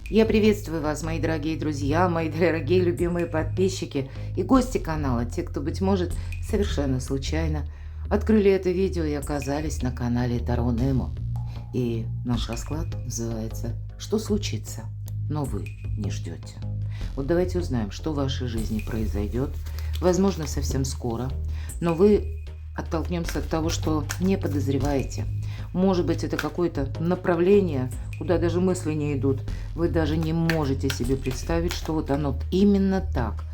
Я приветствую вас, мои дорогие друзья, мои дорогие любимые подписчики и гости канала, те, кто, быть может, совершенно случайно открыли это видео и оказались на канале Таро Немо. И наш расклад называется «Что случится, но вы не ждете». Вот давайте узнаем, что в вашей жизни произойдет, возможно, совсем скоро, но вы оттолкнемся от того, что не подозреваете. Может быть, это какое-то направление, куда даже мысли не идут. Вы даже не можете себе представить, что вот оно именно так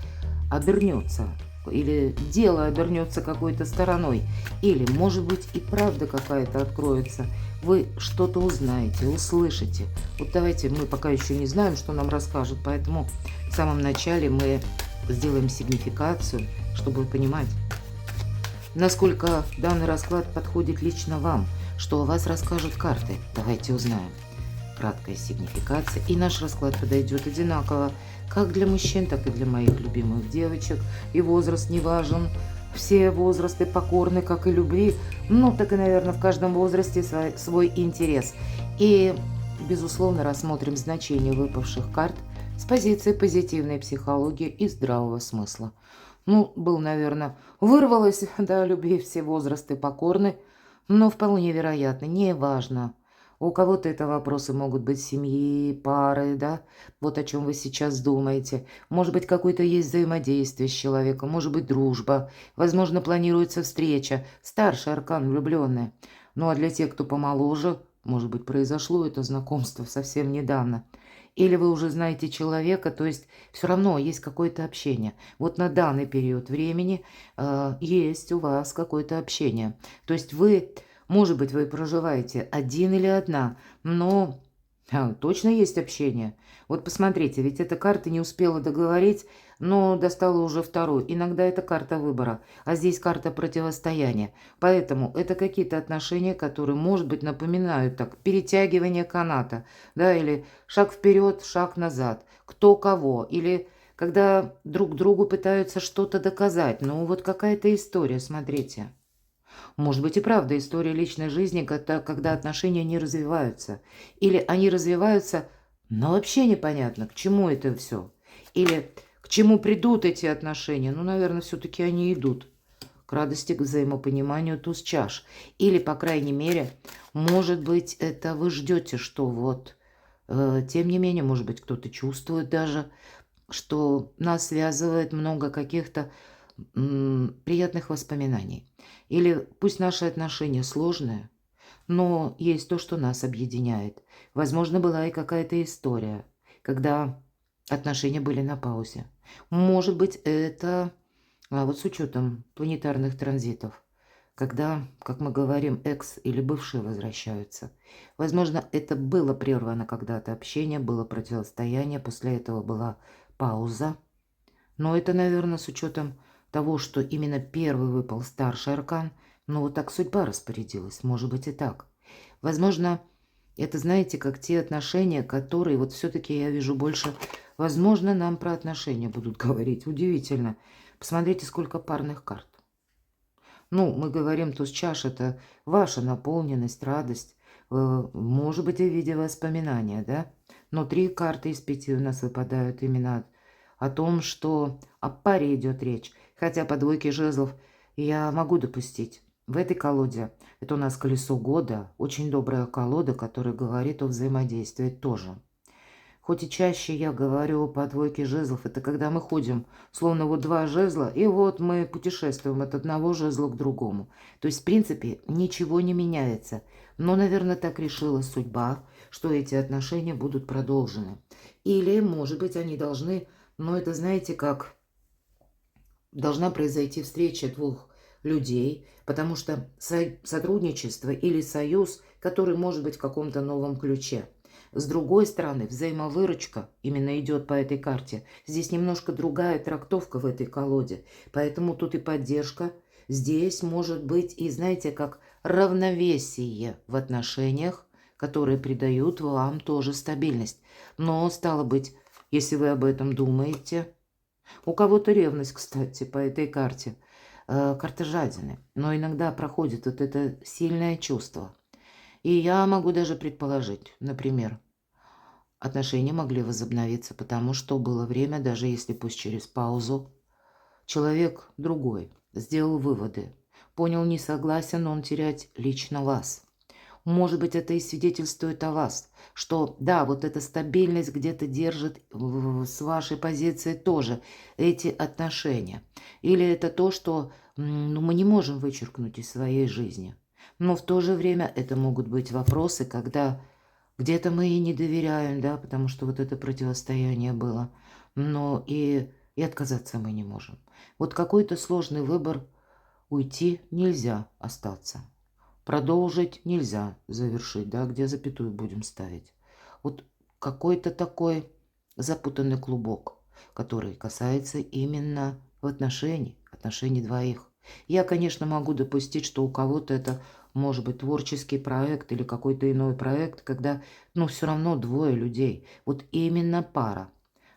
обернется. Или дело обернется какой-то стороной. Или, может быть, и правда какая-то откроется. Вы что-то узнаете, услышите. Вот давайте, мы пока еще не знаем, что нам расскажут, поэтому в самом начале мы сделаем сигнификацию, чтобы понимать, насколько данный расклад подходит лично вам, что о вас расскажут карты. Давайте узнаем. Краткая сигнификация. И наш расклад подойдет одинаково как для мужчин, так и для моих любимых девочек. И возраст не важен. Все возрасты покорны, как и любви. Ну, так и, наверное, в каждом возрасте свой интерес. И, безусловно, рассмотрим значение выпавших карт с позиции позитивной психологии и здравого смысла. Ну, был, наверное, вырвалось, да, любви все возрасты покорны, но вполне вероятно, неважно. У кого-то это вопросы могут быть семьи, пары, да, вот о чем вы сейчас думаете. Может быть, какое-то есть взаимодействие с человеком, может быть, дружба, возможно, планируется встреча, старший аркан влюбленная. Ну, а для тех, кто помоложе, может быть, произошло это знакомство совсем недавно. Или вы уже знаете человека, то есть все равно есть какое-то общение. Вот на данный период времени есть у вас какое-то общение. То есть вы, может быть, вы проживаете один или одна, но точно есть общение. Вот посмотрите, ведь эта карта не успела договорить, но достала уже вторую. Иногда это карта выбора, а здесь карта противостояния. Поэтому это какие-то отношения, которые, может быть, напоминают так перетягивание каната, да, или шаг вперед, шаг назад, кто кого, или когда друг другу пытаются что-то доказать. Ну, вот какая-то история, смотрите. Может быть и правда история личной жизни, когда отношения не развиваются. Или они развиваются, но вообще непонятно, к чему это все. Или к чему придут эти отношения. Ну, наверное, все-таки они идут к радости, к взаимопониманию, туз чаш. Или, по крайней мере, может быть, это вы ждете, что вот, тем не менее, может быть, кто-то чувствует даже, что нас связывает много каких-то приятных воспоминаний. Или пусть наши отношения сложные, но есть то, что нас объединяет. Возможно, была и какая-то история, когда отношения были на паузе. Может быть, это вот с учетом планетарных транзитов, когда, как мы говорим, экс или бывшие возвращаются. Возможно, это было прервано когда-то общение, было противостояние, после этого была пауза. Но это, наверное, с учетом того, что именно первый выпал старший аркан, но вот так судьба распорядилась, может быть и так. Возможно, это, знаете, как те отношения, которые вот все-таки я вижу больше, возможно, нам про отношения будут говорить. Удивительно. Посмотрите, сколько парных карт. Ну, мы говорим, туз чаш – это ваша наполненность, радость, может быть, и в виде воспоминания, да? Но 3 карты из 5 у нас выпадают именно о том, что о паре идет речь. Хотя по двойке жезлов я могу допустить. В этой колоде, это у нас колесо года, очень добрая колода, которая говорит о взаимодействии тоже. Хоть и чаще я говорю по двойке жезлов, это когда мы ходим, словно вот 2 жезла, и вот мы путешествуем от одного жезла к другому. То есть, в принципе, ничего не меняется. Но, наверное, так решила судьба, что эти отношения будут продолжены. Или, может быть, они должны, но это, знаете, как должна произойти встреча двух людей, потому что сотрудничество или союз, который может быть в каком-то новом ключе. С другой стороны, взаимовыручка именно идет по этой карте. Здесь немножко другая трактовка в этой колоде, поэтому тут и поддержка. Здесь может быть и, знаете, как равновесие в отношениях, которые придают вам тоже стабильность. Но, стало быть, если вы об этом думаете, у кого-то ревность, кстати, по этой карте. Карта жадины. Но иногда проходит вот это сильное чувство. И я могу даже предположить, например, отношения могли возобновиться, потому что было время, даже если пусть через паузу, человек другой сделал выводы, понял, не согласен он терять лично вас. Может быть, это и свидетельствует о вас, что да, вот эта стабильность где-то держит с вашей позиции тоже эти отношения. Или это то, что ну, мы не можем вычеркнуть из своей жизни. Но в то же время это могут быть вопросы, когда где-то мы и не доверяем, да, потому что вот это противостояние было. Но и отказаться мы не можем. Вот какой-то сложный выбор, уйти нельзя остаться. Продолжить нельзя завершить, да, где запятую будем ставить. Вот какой-то такой запутанный клубок, который касается именно отношений двоих. Я, конечно, могу допустить, что у кого-то это может быть творческий проект или какой-то иной проект, когда, ну, все равно двое людей. Вот именно пара.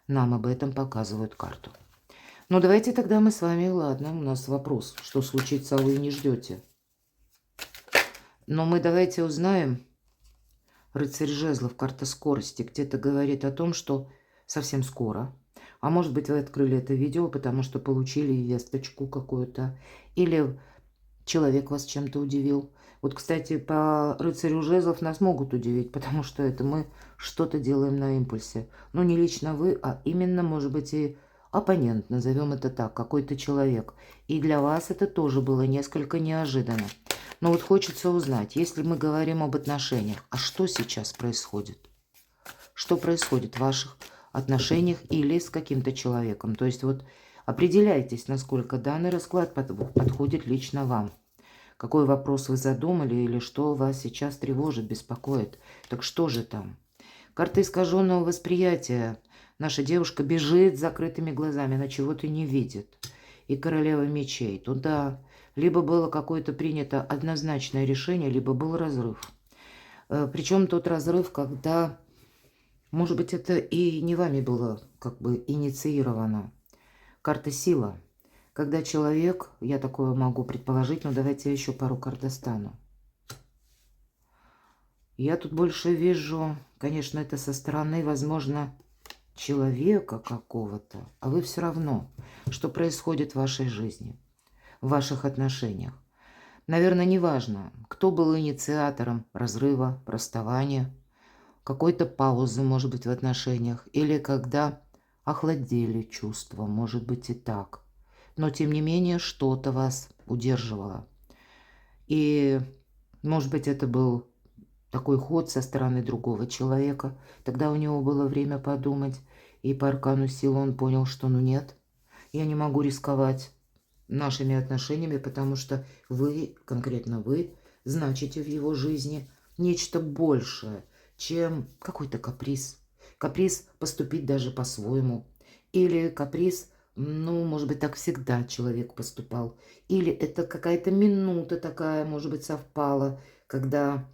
Нам об этом показывают карту. Ну, давайте тогда мы с вами, ладно, у нас вопрос, что случится, а вы не ждете. Но мы давайте узнаем. Рыцарь жезлов, карта скорости, где-то говорит о том, что совсем скоро. А может быть, вы открыли это видео, потому что получили весточку какую-то. Или человек вас чем-то удивил. Вот, кстати, по рыцарю жезлов нас могут удивить, потому что это мы что-то делаем на импульсе. Но не лично вы, а именно, может быть, и оппонент, назовем это так, какой-то человек. И для вас это тоже было несколько неожиданно. Но вот хочется узнать, если мы говорим об отношениях, а что сейчас происходит? Что происходит в ваших отношениях или с каким-то человеком? То есть вот определяйтесь, насколько данный расклад подходит лично вам. Какой вопрос вы задумали или что вас сейчас тревожит, беспокоит? Так что же там? Карта искаженного восприятия. Наша девушка бежит с закрытыми глазами, она чего-то не видит. И королева мечей. Туда либо было какое-то принято однозначное решение, либо был разрыв. Причем тот разрыв, когда, может быть, это и не вами было как бы инициировано. Карта сила. Когда человек, я такое могу предположить, но давайте я еще пару карт достану. Я тут больше вижу, конечно, это со стороны, возможно, человека какого-то, а вы все равно, что происходит в вашей жизни, в ваших отношениях. Наверное, неважно, кто был инициатором разрыва, расставания, какой-то паузы, может быть, в отношениях, или когда охладели чувства, может быть и так. Но, тем не менее, что-то вас удерживало. И, может быть, это был такой ход со стороны другого человека. Тогда у него было время подумать, и по аркану силы он понял, что ну нет, я не могу рисковать нашими отношениями, потому что вы, конкретно вы, значите в его жизни нечто большее, чем какой-то каприз. Каприз поступить даже по-своему. Или каприз, ну, может быть, так всегда человек поступал. Или это какая-то минута такая, может быть, совпала, когда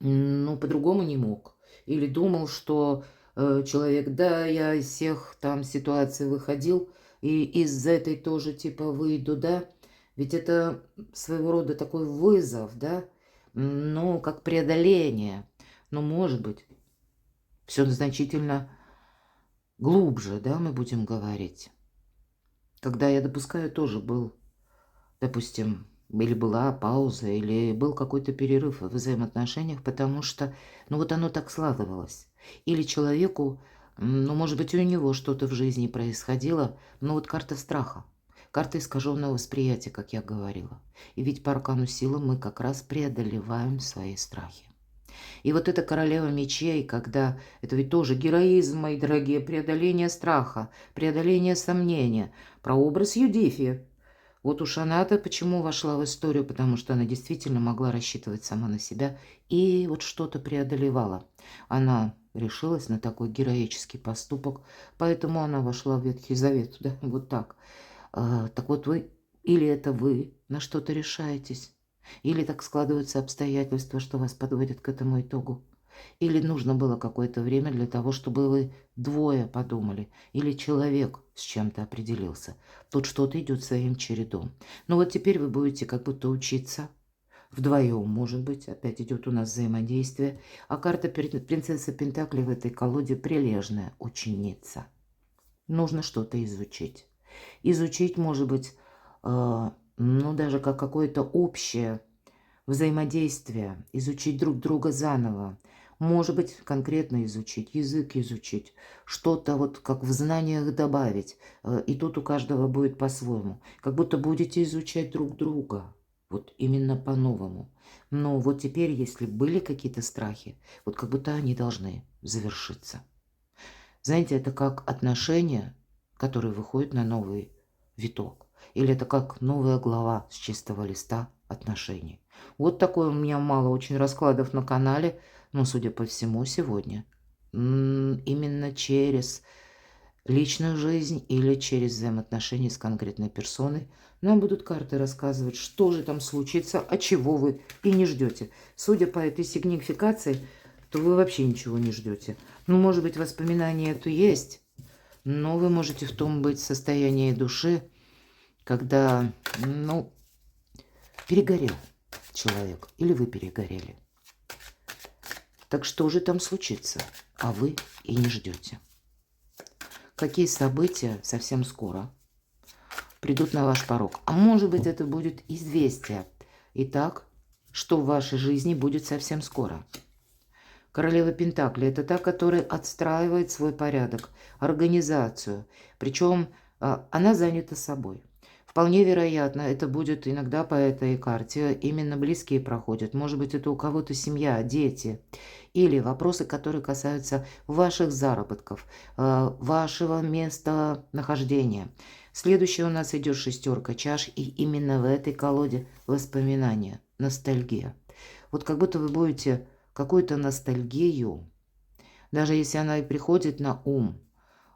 ну, по-другому не мог. Или думал, что человек, да, я из всех там ситуаций выходил, и из этой тоже типа выйду, да. Ведь это своего рода такой вызов, да, ну, как преодоление. Но, может быть, все значительно глубже, да, мы будем говорить. Когда я допускаю, тоже был, допустим, или была пауза, или был какой-то перерыв в взаимоотношениях, потому что, ну вот оно так складывалось. Или человеку, ну, может быть, у него что-то в жизни происходило, но вот карта страха, карта искаженного восприятия, как я говорила. И ведь по аркану силы мы как раз преодолеваем свои страхи. И вот эта королева мечей, когда это ведь тоже героизм, мои дорогие, преодоление страха, преодоление сомнения, прообраз Юдифи. Вот уж она-то почему вошла в историю, потому что она действительно могла рассчитывать сама на себя и вот что-то преодолевала. Она решилась на такой героический поступок, поэтому она вошла в Ветхий Завет, да, вот так. Так вот вы, или это вы на что-то решаетесь, или так складываются обстоятельства, что вас подводят к этому итогу. Или нужно было какое-то время для того, чтобы вы двое подумали, или человек с чем-то определился. Тут что-то идет своим чередом. Но вот теперь вы будете как будто учиться вдвоем, может быть, опять идет у нас взаимодействие. А карта принцессы Пентаклей в этой колоде прилежная ученица. Нужно что-то изучить. Изучить, может быть, ну, даже как какое-то общее взаимодействие, изучить друг друга заново. Может быть, конкретно изучить, язык изучить, что-то вот как в знаниях добавить. И тут у каждого будет по-своему. Как будто будете изучать друг друга. Вот именно по-новому. Но вот теперь, если были какие-то страхи, вот как будто они должны завершиться. Знаете, это как отношения, которые выходят на новый виток. Или это как новая глава с чистого листа отношений. Вот такое у меня мало очень раскладов на канале, но, судя по всему, сегодня именно через личную жизнь или через взаимоотношения с конкретной персоной нам будут карты рассказывать, что же там случится, а чего вы и не ждете. Судя по этой сигнификации, то вы вообще ничего не ждете. Ну, может быть, воспоминания это есть, но вы можете в том быть состоянии души, когда, ну, перегорел человек, или вы перегорели. Так что же там случится, а вы и не ждете. Какие события совсем скоро придут на ваш порог? А может быть, это будет известие. Итак, что в вашей жизни будет совсем скоро? Королева Пентаклей – это та, которая отстраивает свой порядок, организацию. Причем она занята собой. Вполне вероятно, это будет иногда по этой карте именно близкие проходят. Может быть, это у кого-то семья, дети. Или вопросы, которые касаются ваших заработков, вашего местонахождения. Следующая у нас идет шестерка чаш, и именно в этой колоде воспоминания, ностальгия. Вот как будто вы будете какую-то ностальгию, даже если она и приходит на ум,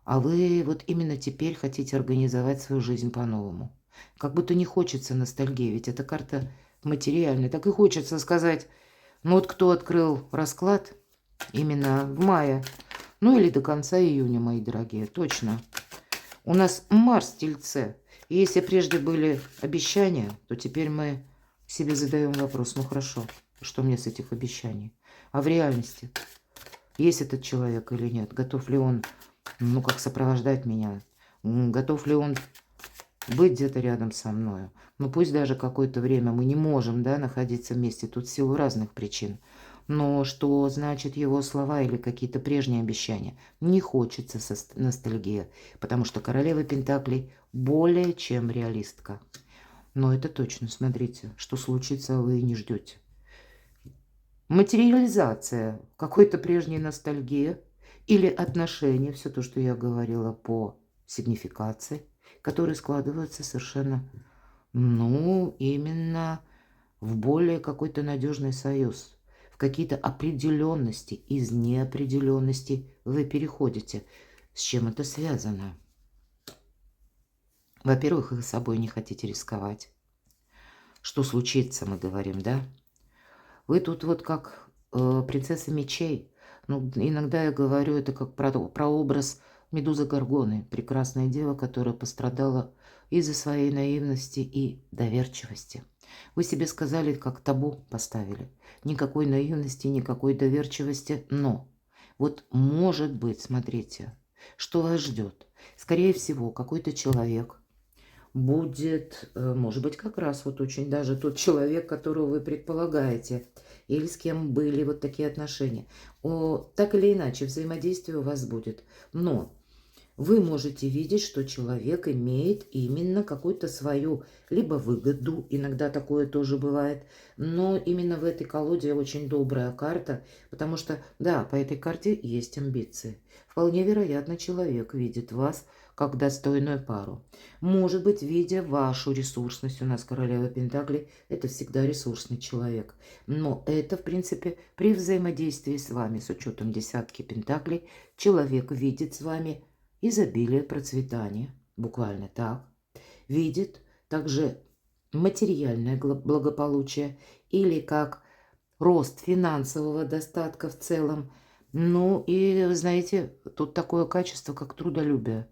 а вы вот именно теперь хотите организовать свою жизнь по-новому. Как будто не хочется ностальгии, ведь эта карта материальная. Так и хочется сказать, ну вот кто открыл расклад именно в мае, ну или до конца июня, мои дорогие, точно. У нас Марс в Тельце. И если прежде были обещания, то теперь мы себе задаем вопрос, ну хорошо, что мне с этих обещаний? А в реальности есть этот человек или нет? Готов ли он, ну как сопровождать меня? Готов ли он быть где-то рядом со мной? Ну пусть даже какое-то время мы не можем, да, находиться вместе, тут в силу разных причин. Но что значит его слова или какие-то прежние обещания? Не хочется ностальгия, потому что королева Пентаклей более чем реалистка. Но это точно, смотрите, что случится, вы и не ждете. Материализация какой-то прежней ностальгии или отношения, все то, что я говорила по сигнификации, которые складываются совершенно, ну, именно в более какой-то надежный союз. В какие-то определенности, из неопределенности вы переходите. С чем это связано? Во-первых, вы собой не хотите рисковать. Что случится, мы говорим, да? Вы тут вот как принцесса мечей. Ну, иногда я говорю, это как про образ Медузы Горгоны. Прекрасная дева, которая пострадала из-за своей наивности и доверчивости. Вы себе сказали, как табу поставили. Никакой наивности, никакой доверчивости, но вот может быть, смотрите, что вас ждет. Скорее всего, какой-то человек будет, может быть, как раз вот очень даже тот человек, которого вы предполагаете, или с кем были вот такие отношения. Так или иначе, взаимодействие у вас будет. Но вы можете видеть, что человек имеет именно какую-то свою либо выгоду, иногда такое тоже бывает, но именно в этой колоде очень добрая карта, потому что, да, по этой карте есть амбиции. Вполне вероятно, человек видит вас как достойную пару. Может быть, видя вашу ресурсность, у нас королева Пентаклей, это всегда ресурсный человек. Но это, в принципе, при взаимодействии с вами, с учетом десятки Пентаклей, человек видит с вами изобилие, процветание, буквально так, видит также материальное благополучие или как рост финансового достатка в целом. Ну и, знаете, тут такое качество, как трудолюбие,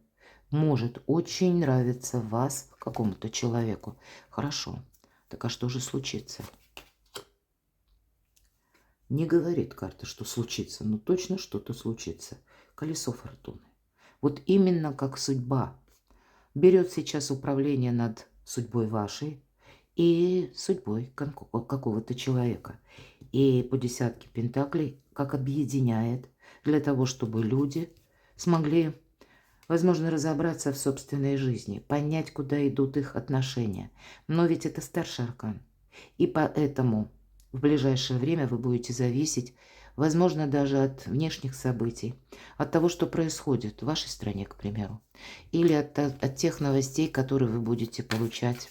может очень нравиться вас какому-то человеку. Хорошо, так а что же случится? Не говорит карта, что случится, но точно что-то случится. Колесо фортуны. Вот именно как судьба берет сейчас управление над судьбой вашей и судьбой какого-то человека. И по десятке пентаклей как объединяет для того, чтобы люди смогли, возможно, разобраться в собственной жизни, понять, куда идут их отношения. Но ведь это старший аркан. И поэтому в ближайшее время вы будете зависеть, возможно, даже от внешних событий, от того, что происходит в вашей стране, к примеру, или от тех новостей, которые вы будете получать,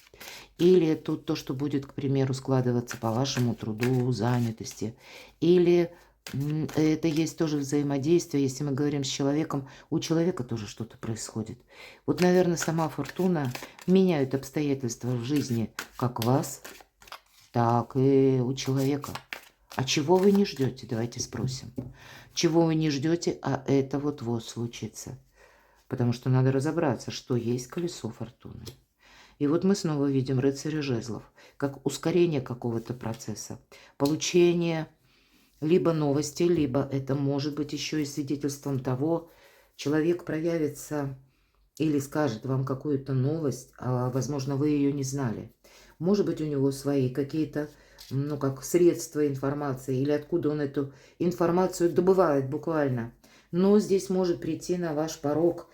или тут то, что будет, к примеру, складываться по вашему труду, занятости, или это есть тоже взаимодействие, если мы говорим с человеком, у человека тоже что-то происходит. Вот, наверное, сама фортуна меняет обстоятельства в жизни как вас, так и у человека. А чего вы не ждете? Давайте спросим. Чего вы не ждете, а это вот случится. Потому что надо разобраться, что есть колесо фортуны. И вот мы снова видим рыцаря жезлов, как ускорение какого-то процесса, получение либо новости, либо это может быть еще и свидетельством того, человек проявится или скажет вам какую-то новость, а возможно, вы ее не знали. Может быть, у него свои какие-то, ну, как средства информации, или откуда он эту информацию добывает буквально. Но здесь может прийти на ваш порог,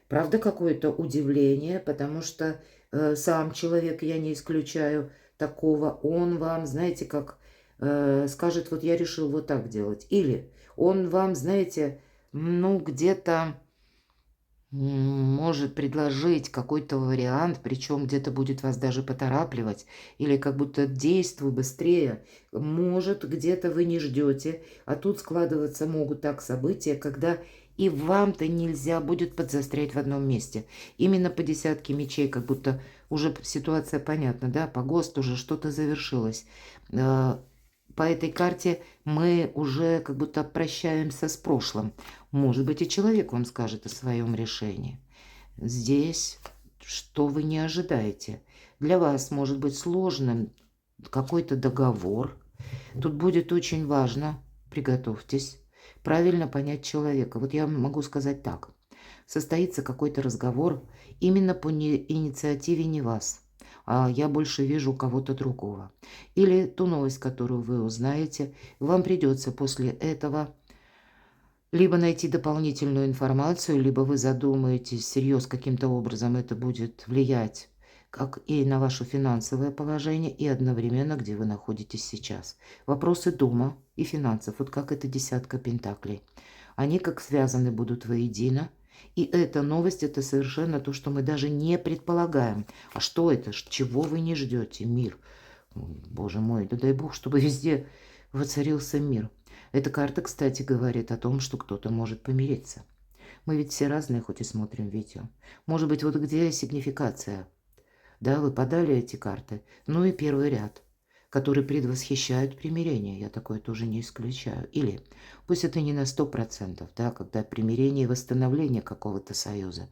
правда, какое-то удивление, потому что сам человек, я не исключаю такого, он вам, знаете, как скажет, вот я решил вот так делать. Или он вам, знаете, ну, где-то может предложить какой-то вариант, причем где-то будет вас даже поторапливать, или как будто действуй быстрее. Может, где-то вы не ждете, а тут складываться могут так события, когда и вам-то нельзя будет подзастрять в одном месте. Именно по десятке мечей, как будто уже ситуация понятна, да, по ГОСТу уже что-то завершилось. По этой карте мы уже как будто прощаемся с прошлым. Может быть, и человек вам скажет о своем решении. Здесь что вы не ожидаете. Для вас может быть сложным какой-то договор. Тут будет очень важно, приготовьтесь, правильно понять человека. Вот я могу сказать так. Состоится какой-то разговор именно по инициативе не вас, а я больше вижу кого-то другого. Или ту новость, которую вы узнаете, вам придется после этого либо найти дополнительную информацию, либо вы задумаетесь всерьез, каким-то образом это будет влиять как и на ваше финансовое положение, и одновременно, где вы находитесь сейчас. Вопросы дома и финансов, вот как эта десятка пентаклей. Они как связаны будут воедино. И эта новость, это совершенно то, что мы даже не предполагаем. А что это? Чего вы не ждете? Мир. Боже мой, да дай бог, чтобы везде воцарился мир. Эта карта, кстати, говорит о том, что кто-то может помириться. Мы ведь все разные, хоть и смотрим видео. Может быть, вот где сигнификация? Да, выпадали эти карты. Ну и первый ряд, который предвосхищает примирение. Я такое тоже не исключаю. Или, пусть это не на 100%, да, когда примирение и восстановление какого-то союза.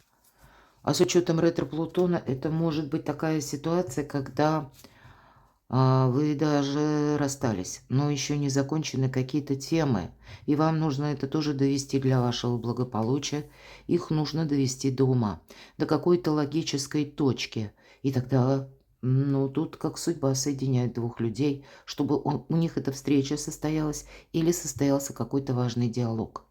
А с учетом ретро-Плутона, это может быть такая ситуация, когда вы даже расстались, но еще не закончены какие-то темы, и вам нужно это тоже довести для вашего благополучия. Их нужно довести до ума, до какой-то логической точки. И тогда, ну, тут как судьба соединяет двух людей, чтобы у них эта встреча состоялась или состоялся какой-то важный диалог.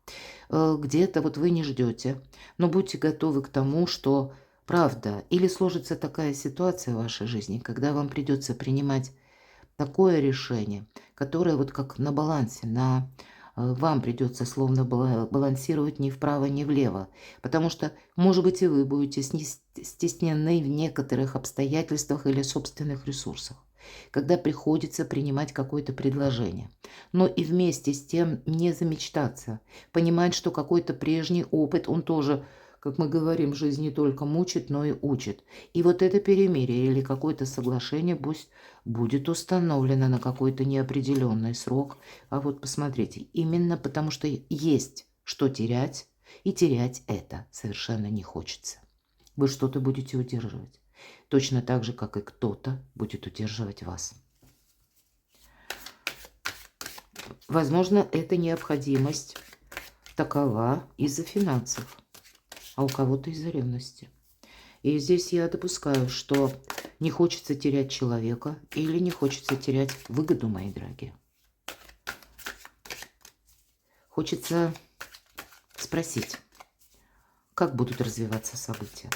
Где-то вот вы не ждете, но будьте готовы к тому, что правда, или сложится такая ситуация в вашей жизни, когда вам придется принимать такое решение, которое вот как на балансе, вам придется словно балансировать ни вправо, ни влево, потому что, может быть, и вы будете стеснены в некоторых обстоятельствах или собственных ресурсах, когда приходится принимать какое-то предложение. Но и вместе с тем не замечтаться, понимать, что какой-то прежний опыт, он тоже, как мы говорим, жизнь не только мучит, но и учит. И вот это перемирие или какое-то соглашение пусть будет установлено на какой-то неопределенный срок. А вот посмотрите, именно потому что есть что терять, и терять это совершенно не хочется. Вы что-то будете удерживать. Точно так же, как и кто-то будет удерживать вас. Возможно, эта необходимость такова из-за финансов, а у кого-то из-за ревности. И здесь я допускаю, что не хочется терять человека или не хочется терять выгоду, мои дорогие. Хочется спросить, как будут развиваться события.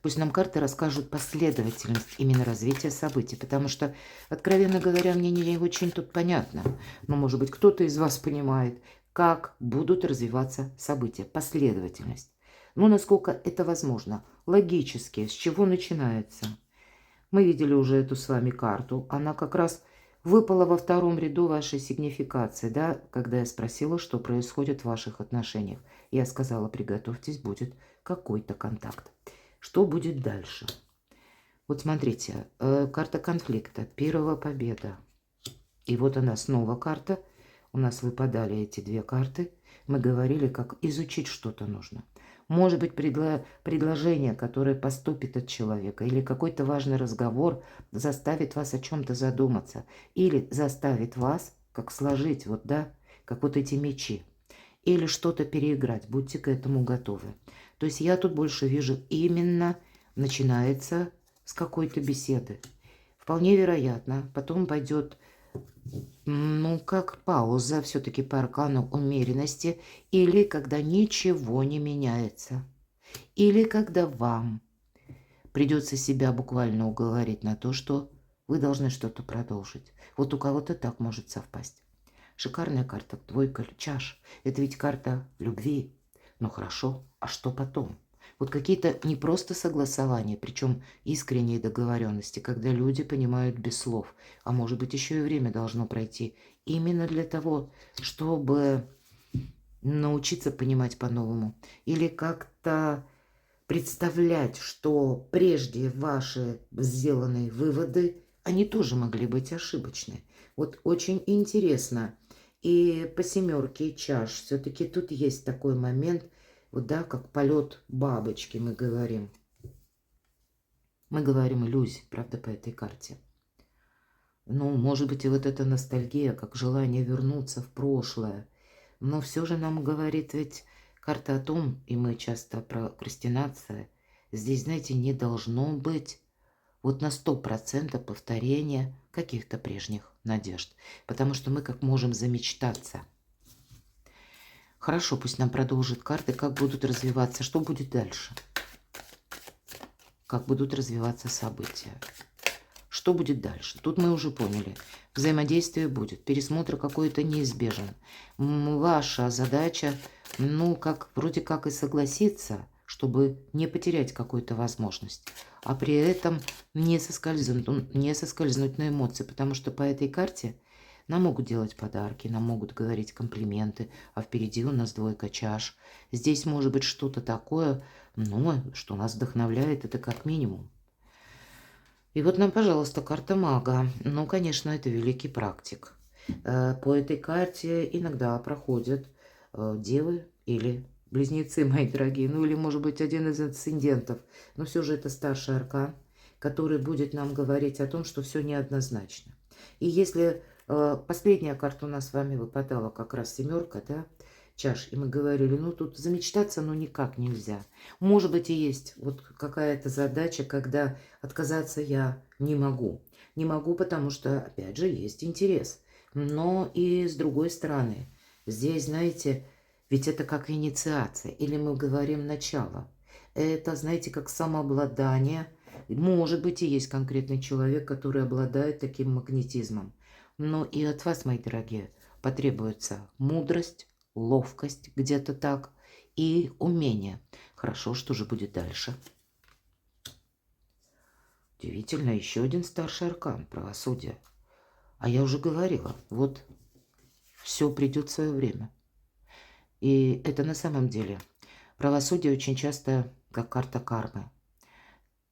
Пусть нам карты расскажут последовательность именно развития событий, потому что, откровенно говоря, мне не очень тут понятно. Но, может быть, кто-то из вас понимает, как будут развиваться события, последовательность. Ну, насколько это возможно, логически, с чего начинается. Мы видели уже эту с вами карту, она как раз выпала во втором ряду вашей сигнификации, да, когда я спросила, что происходит в ваших отношениях. Я сказала, приготовьтесь, будет какой-то контакт. Что будет дальше? Вот смотрите, карта конфликта, первая победа. И вот она снова карта. У нас выпадали эти две карты. Мы говорили, как изучить что-то нужно. Может быть, предложение, которое поступит от человека, или какой-то важный разговор заставит вас о чем-то задуматься, или заставит вас, как сложить, вот, да, как вот эти мечи, или что-то переиграть. Будьте к этому готовы. То есть я тут больше вижу именно начинается с какой-то беседы. Вполне вероятно, потом пойдет, ну, как пауза все-таки по аркану умеренности, или когда ничего не меняется, или когда вам придется себя буквально уговорить на то, что вы должны что-то продолжить. Вот у кого-то так может совпасть. Шикарная карта, двойка чаш. Это ведь карта любви. Ну хорошо, а что потом? Вот какие-то не просто согласования, причем искренние договоренности, когда люди понимают без слов. А может быть, еще и время должно пройти. Именно для того, чтобы научиться понимать по-новому. Или как-то представлять, что прежде ваши сделанные выводы, они тоже могли быть ошибочны. Вот очень интересно. И по семерке чаш все-таки тут есть такой момент, вот, да, как полет бабочки мы говорим. Мы говорим иллюзии, правда, по этой карте. Ну, может быть, и вот эта ностальгия, как желание вернуться в прошлое. Но все же нам говорит ведь карта о том, и мы часто про прокрастинацию, здесь, знаете, не должно быть вот на 100% повторения каких-то прежних надежд. Потому что мы как можем замечтаться. Хорошо, пусть нам продолжат карты, как будут развиваться, что будет дальше. Как будут развиваться события. Что будет дальше? Тут мы уже поняли. Взаимодействие будет. Пересмотр какой-то неизбежен. Ваша задача, ну, как вроде как и согласиться, чтобы не потерять какую-то возможность. А при этом не соскользнуть на эмоции. Потому что по этой карте нам могут делать подарки, нам могут говорить комплименты. А впереди у нас двойка чаш. Здесь может быть что-то такое, ну, что нас вдохновляет. Это как минимум. И вот нам, пожалуйста, карта мага. Ну, конечно, это великий практик. По этой карте иногда проходят девы или близнецы, мои дорогие. Ну, или, может быть, один из асцендентов. Но все же это старший аркан, который будет нам говорить о том, что все неоднозначно. И если последняя карта у нас с вами выпадала как раз семерка, да, чаш, и мы говорили, ну тут замечтаться, ну никак нельзя. Может быть и есть вот какая-то задача, когда отказаться я не могу. Не могу, потому что, опять же, есть интерес. Но и с другой стороны, здесь, знаете, ведь это как инициация, или мы говорим начало. Это, знаете, как самообладание. Может быть и есть конкретный человек, который обладает таким магнетизмом. Но и от вас, мои дорогие, потребуется мудрость, ловкость где-то так и умение. Хорошо, что же будет дальше? Удивительно, еще один старший аркан, правосудие. А я уже говорила, вот все придет в свое время. И это на самом деле правосудие очень часто как карта кармы.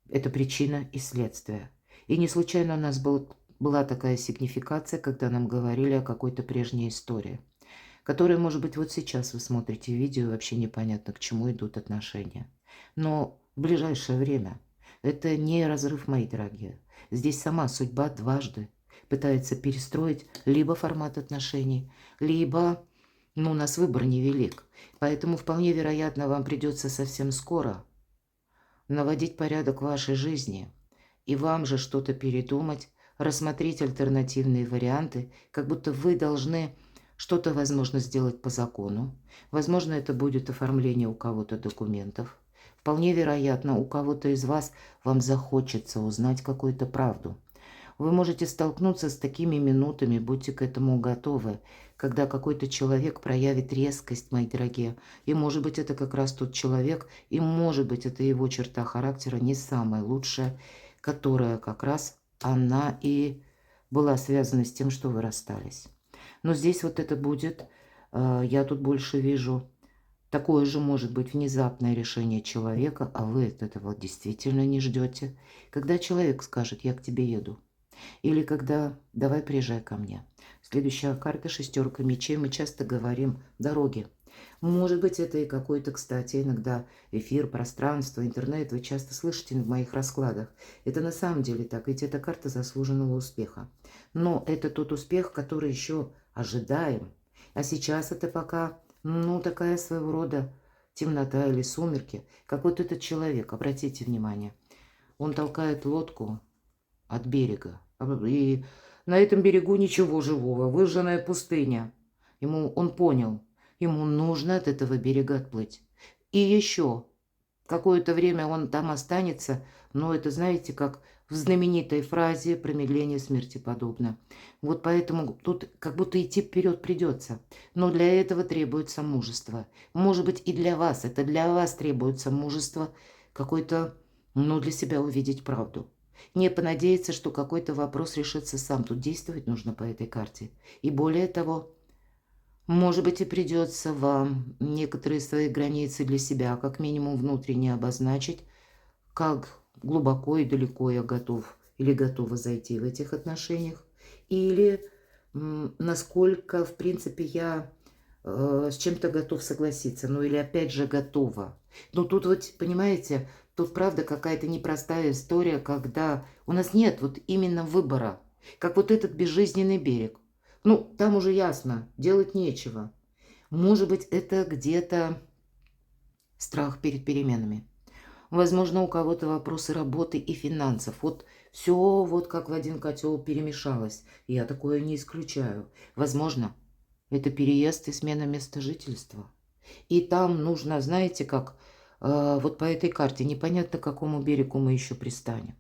Это причина и следствие. И не случайно у нас была такая сигнификация, когда нам говорили о какой-то прежней истории, которая, может быть, вот сейчас вы смотрите видео, и вообще непонятно, к чему идут отношения. Но в ближайшее время это не разрыв, мои дорогие. Здесь сама судьба дважды пытается перестроить либо формат отношений, либо, ну, у нас выбор невелик. Поэтому вполне вероятно, вам придется совсем скоро наводить порядок в вашей жизни. И вам же что-то передумать, рассмотреть альтернативные варианты, как будто вы должны что-то, возможно, сделать по закону. Возможно, это будет оформление у кого-то документов. Вполне вероятно, у кого-то из вас вам захочется узнать какую-то правду. Вы можете столкнуться с такими минутами, будьте к этому готовы, когда какой-то человек проявит резкость, мои дорогие. И может быть это как раз тот человек, и может быть это его черта характера не самая лучшая, которая как раз она и была связана с тем, что вы расстались. Но здесь вот это будет, я тут больше вижу, такое же может быть внезапное решение человека, а вы от этого действительно не ждете. Когда человек скажет: «Я к тебе еду». Или когда «давай приезжай ко мне». Следующая карта — шестерка мечей. Мы часто говорим «дороги». Может быть, это и какой-то, кстати, иногда эфир, пространство, интернет. Вы часто слышите в моих раскладах. Это на самом деле так, ведь это карта заслуженного успеха. Но это тот успех, который еще ожидаем. А сейчас это пока, ну, такая своего рода темнота или сумерки. Как вот этот человек, обратите внимание, он толкает лодку от берега. И на этом берегу ничего живого, выжженная пустыня. Он понял, ему нужно от этого берега отплыть. И еще какое-то время он там останется, но это, знаете, как в знаменитой фразе «промедление смерти подобно». Вот поэтому тут как будто идти вперед придется. Но для этого требуется мужество. Может быть, и для вас, это для вас требуется мужество какой-то, ну, для себя увидеть правду. Не понадеяться, что какой-то вопрос решится сам. Тут действовать нужно по этой карте. И более того, может быть, и придется вам некоторые свои границы для себя, как минимум внутренне обозначить, как глубоко и далеко я готов или готова зайти в этих отношениях, или насколько, в принципе, я с чем-то готов согласиться, ну или опять же готова. Но тут вот, понимаете, тут правда какая-то непростая история, когда у нас нет вот именно выбора, как вот этот безжизненный берег. Ну, там уже ясно, делать нечего. Может быть, это где-то страх перед переменами. Возможно, у кого-то вопросы работы и финансов. Вот все вот как в один котел перемешалось. Я такое не исключаю. Возможно, это переезд и смена места жительства. И там нужно, знаете, как вот по этой карте непонятно, к какому берегу мы еще пристанем.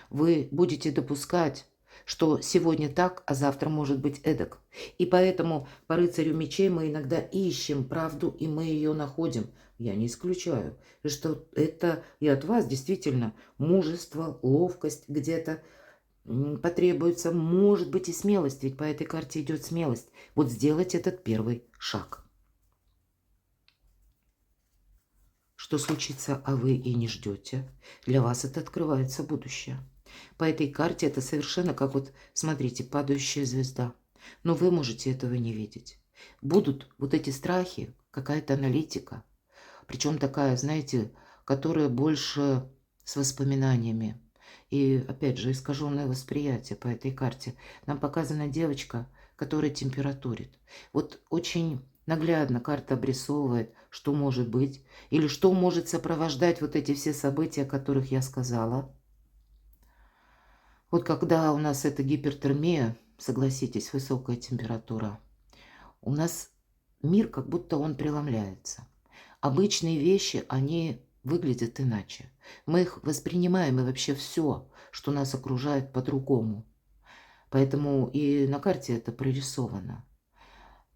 Вы будете допускать, что сегодня так, а завтра может быть эдак. И поэтому по рыцарю мечей мы иногда ищем правду, и мы ее находим. Я не исключаю, что это и от вас действительно мужество, ловкость где-то потребуется, может быть, и смелость, ведь по этой карте идет смелость. Вот сделать этот первый шаг. Что случится, а вы и не ждете, для вас это открывается будущее. По этой карте это совершенно как вот, смотрите, падающая звезда. Но вы можете этого не видеть. Будут вот эти страхи, какая-то аналитика. Причем такая, знаете, которая больше с воспоминаниями. И опять же, искаженное восприятие по этой карте. Нам показана девочка, которая температурит. Вот очень наглядно карта обрисовывает, что может быть, или что может сопровождать вот эти все события, о которых я сказала. Вот когда у нас эта гипертермия, согласитесь, высокая температура, у нас мир как будто он преломляется. Обычные вещи, они выглядят иначе. Мы их воспринимаем, и вообще все, что нас окружает, по-другому. Поэтому и на карте это прорисовано.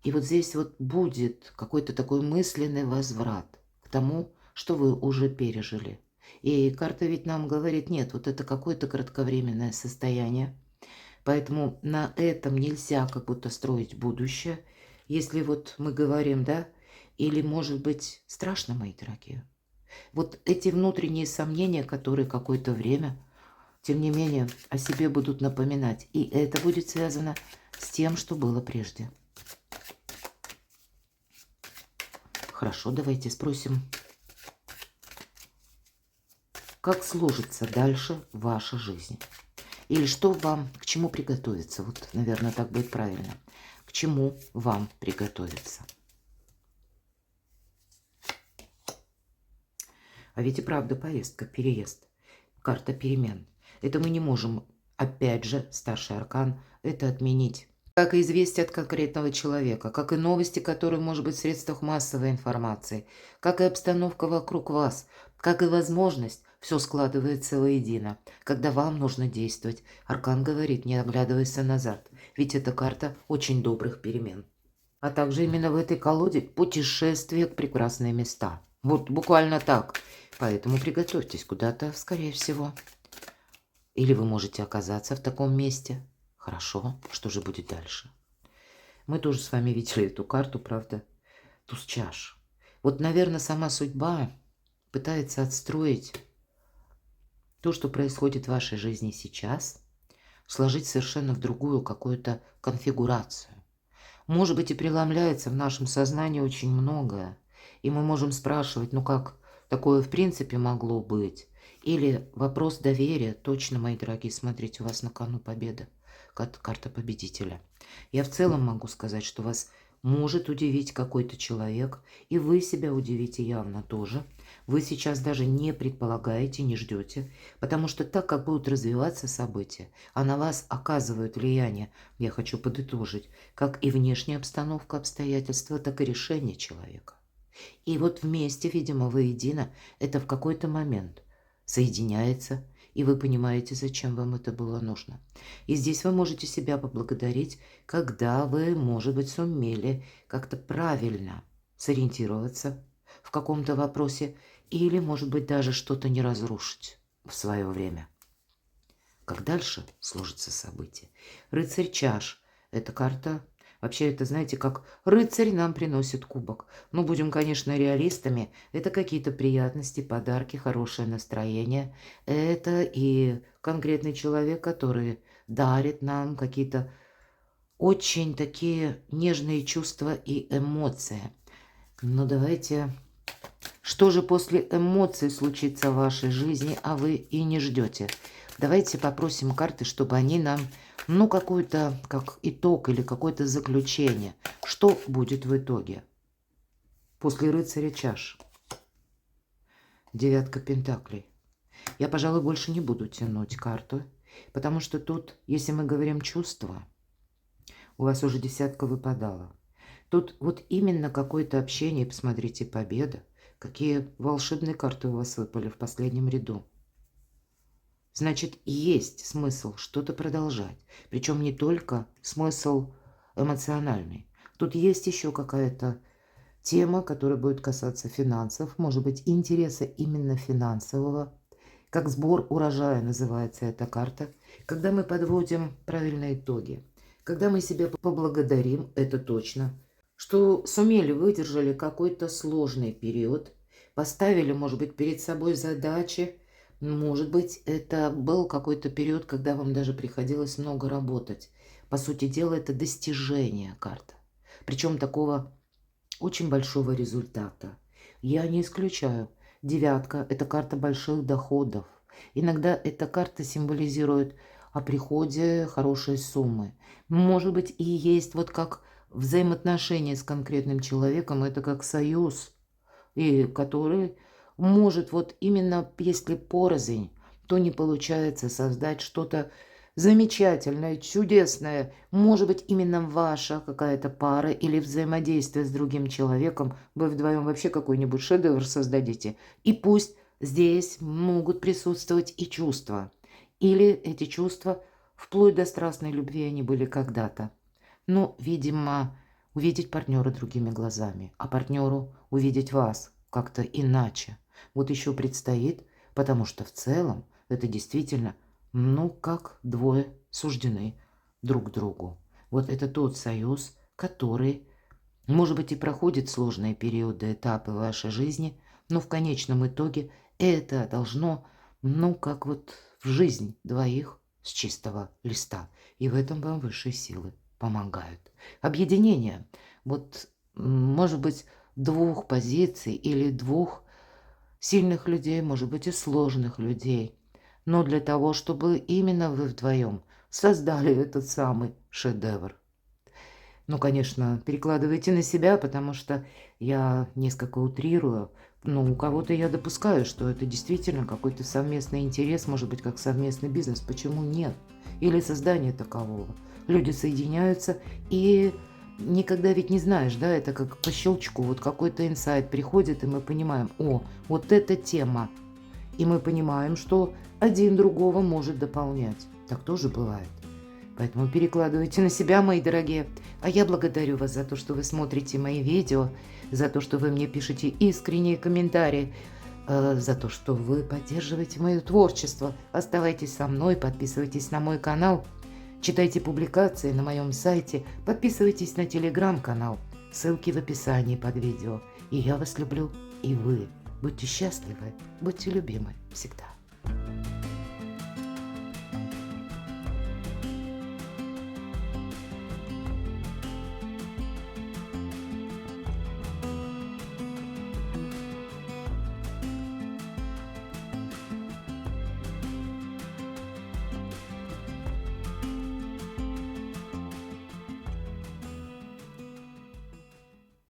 И вот здесь вот будет какой-то такой мысленный возврат к тому, что вы уже пережили. И карта ведь нам говорит: нет, вот это какое-то кратковременное состояние. Поэтому на этом нельзя как будто строить будущее. Если вот мы говорим, да, или может быть страшно, мои дорогие. Вот эти внутренние сомнения, которые какое-то время, тем не менее, о себе будут напоминать. И это будет связано с тем, что было прежде. Хорошо, давайте спросим, как сложится дальше ваша жизнь. Или что вам, к чему приготовиться? Вот, наверное, так будет правильно. К чему вам приготовиться? А ведь и правда поездка, переезд, карта перемен. Это мы не можем, опять же, старший аркан, это отменить. Как и известие от конкретного человека, как и новости, которые, может быть, в средствах массовой информации, как и обстановка вокруг вас, как и возможность, все складывается воедино. Когда вам нужно действовать, аркан говорит, не оглядывайся назад, ведь эта карта очень добрых перемен. А также именно в этой колоде путешествие к прекрасные места. Вот буквально так. Поэтому приготовьтесь куда-то, скорее всего. Или вы можете оказаться в таком месте. Хорошо, что же будет дальше? Мы тоже с вами видели эту карту, правда? Туз чаш. Вот, наверное, сама судьба пытается отстроить то, что происходит в вашей жизни сейчас, сложить совершенно в другую какую-то конфигурацию. Может быть, и преломляется в нашем сознании очень многое. И мы можем спрашивать, ну как такое в принципе могло быть? Или вопрос доверия. Точно, мои дорогие, смотрите, у вас на кону победа. Карта победителя. Я в целом могу сказать, что вас может удивить какой-то человек, и вы себя удивите явно тоже. Вы сейчас даже не предполагаете, не ждете, потому что так, как будут развиваться события, а на вас оказывают влияние, я хочу подытожить, как и внешняя обстановка, обстоятельства, так и решение человека. И вот вместе, видимо, воедино, это в какой-то момент соединяется, и вы понимаете, зачем вам это было нужно. И здесь вы можете себя поблагодарить, когда вы, может быть, сумели как-то правильно сориентироваться в каком-то вопросе, или, может быть, даже что-то не разрушить в свое время. Как дальше сложится событие? Рыцарь чаш. Эта карта, вообще это, знаете, как рыцарь нам приносит кубок. Ну, будем, конечно, реалистами. Это какие-то приятности, подарки, хорошее настроение. Это и конкретный человек, который дарит нам какие-то очень такие нежные чувства и эмоции. Но давайте... Что же после эмоций случится в вашей жизни, а вы и не ждете? Давайте попросим карты, чтобы они нам, ну, какой-то, как итог или какое-то заключение. Что будет в итоге? После рыцаря чаш. Девятка пентаклей. Я, пожалуй, больше не буду тянуть карту, потому что тут, если мы говорим чувства, у вас уже десятка выпадала. Тут вот именно какое-то общение, посмотрите, победа. Какие волшебные карты у вас выпали в последнем ряду. Значит, есть смысл что-то продолжать. Причем не только смысл эмоциональный. Тут есть еще какая-то тема, которая будет касаться финансов. Может быть, интереса именно финансового. Как сбор урожая называется эта карта. Когда мы подводим правильные итоги. Когда мы себя поблагодарим, это точно. Что сумели, выдержали какой-то сложный период, поставили, может быть, перед собой задачи, может быть, это был какой-то период, когда вам даже приходилось много работать. По сути дела, это достижение карта, причем такого очень большого результата. Я не исключаю. Девятка – это карта больших доходов. Иногда эта карта символизирует о приходе хорошей суммы. Может быть, и есть вот как взаимоотношения с конкретным человеком, это как союз, и который может вот именно если порознь, то не получается создать что-то замечательное, чудесное. Может быть, именно ваша какая-то пара или взаимодействие с другим человеком, вы вдвоем вообще какой-нибудь шедевр создадите. И пусть здесь могут присутствовать и чувства. Или эти чувства вплоть до страстной любви они были когда-то. Ну, видимо, увидеть партнера другими глазами, а партнеру увидеть вас как-то иначе. Вот еще предстоит, потому что в целом это действительно, ну, как двое суждены друг другу. Вот это тот союз, который, может быть, и проходит сложные периоды, этапы вашей жизни, но в конечном итоге это должно, ну, как вот в жизнь двоих с чистого листа. И в этом вам высшие силы помогают. Объединение, вот, может быть, двух позиций или двух сильных людей, может быть, и сложных людей. но для того, чтобы именно вы вдвоем создали этот самый шедевр. Ну, конечно, перекладывайте на себя, потому что я несколько утрирую. Но у кого-то я допускаю, что это действительно какой-то совместный интерес, может быть, как совместный бизнес. Почему нет? Или создание такового. Люди соединяются, и никогда ведь не знаешь, да, это как по щелчку. Вот какой-то инсайт приходит, и мы понимаем, о, вот эта тема. И мы понимаем, что один другого может дополнять. Так тоже бывает. Поэтому перекладывайте на себя, мои дорогие. А я благодарю вас за то, что вы смотрите мои видео, за то, что вы мне пишете искренние комментарии, за то, что вы поддерживаете мое творчество. Оставайтесь со мной, подписывайтесь на мой канал, читайте публикации на моем сайте, подписывайтесь на телеграм-канал. Ссылки в описании под видео. И я вас люблю, и вы. Будьте счастливы, будьте любимы всегда.